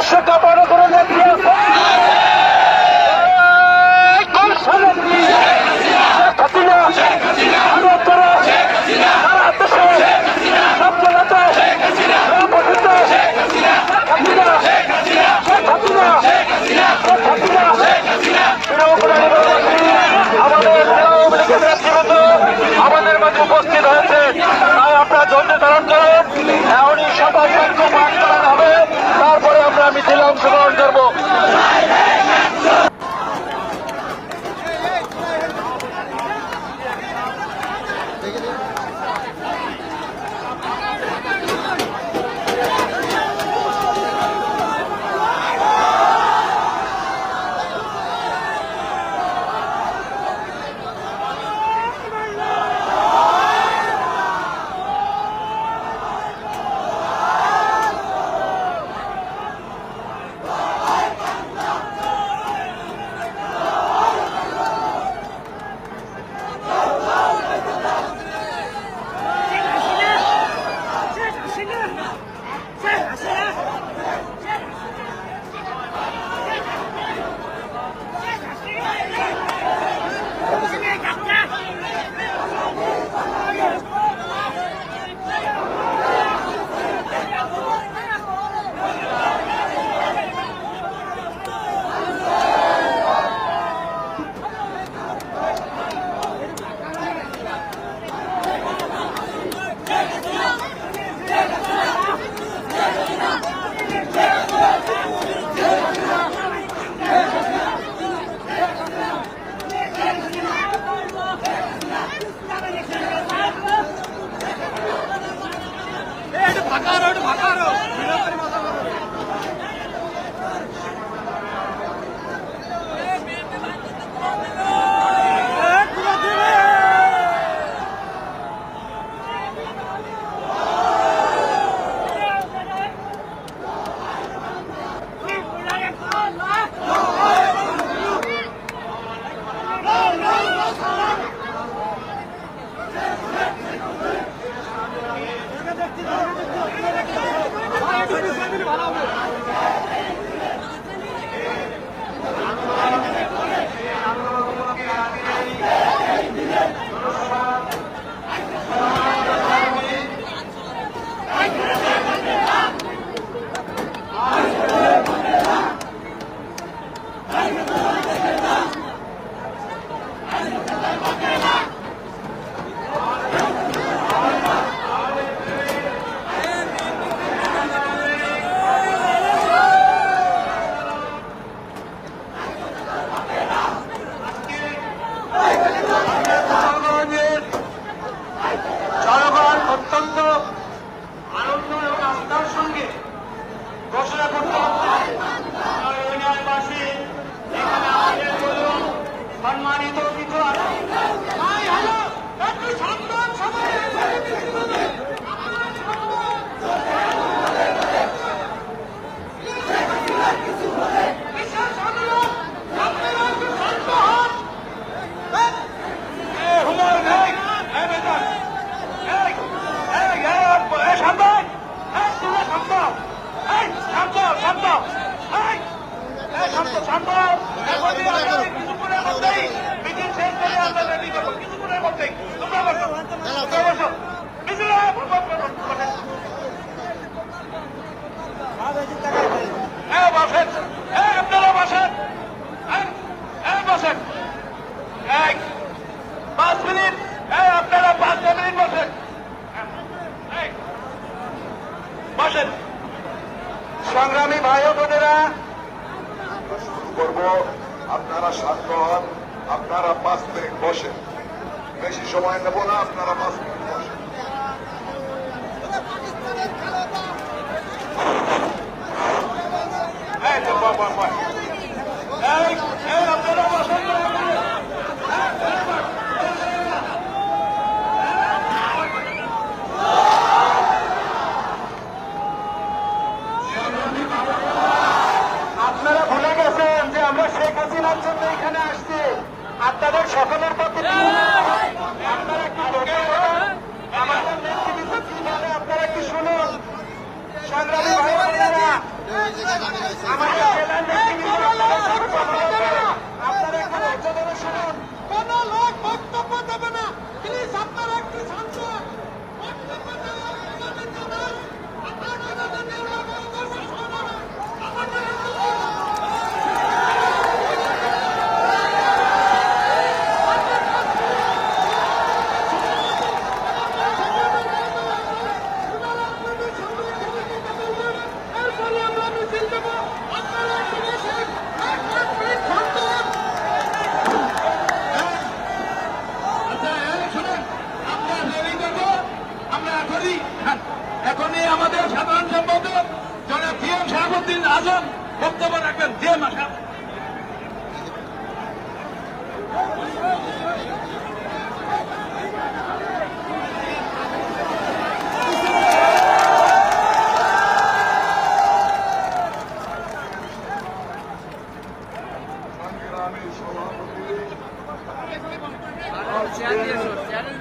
বিশ্ব কাপানো করে নেত্রী আছে আমাদের মাঝে উপস্থিত হয়েছে। তাই আপনারা ধৈর্য ধারণ করেন, এমনই সবাই পাঠ করানো হবে, তারপরে আমরা মিছিলে অংশগ্রহণ করবো। সংগ্রামী ভাই ও বোনেরা, করবো আপনারা শান্ত হন, আপনারা 5 মিনিট বসেন, বেশি সময় নেব না, আপনারা 5 মিনিট বসেন। আপনারা ভুলে গেছেন যে আমরা শেখ হাসিনার জন্য এখানে আসছি। আপনাদের সকলের প্রতি আপনারা একটু আমাদের নেতৃত্ব কি বলে আপনারা একটু শুনুন। সংগ্রামী ভাই বোনেরা, আমাদের জেলার নেতৃবৃন্দ আপনারা একটু ধৈর্য ধরে শুনুন। কোন লোক বক্তব্য দেবে না, প্লিজ আপনারা একটু শান্ত হন। বক্তব্য দেওয়ার অনুমতি জানান। আপনারা আমাদের নির্বাচন করবেন, শোনান। আমাদের এরপরে আমরা মিছিল দেবো। আপনারা একটু বসেন, এক মিনিট শান্ত হন। এখনই আমাদের সাধারণ সম্পাদক জনাব জিএম শাহাবুদ্দিন আজম বক্তব্য রাখবেন। জিএম সাহেব। চ্যানেল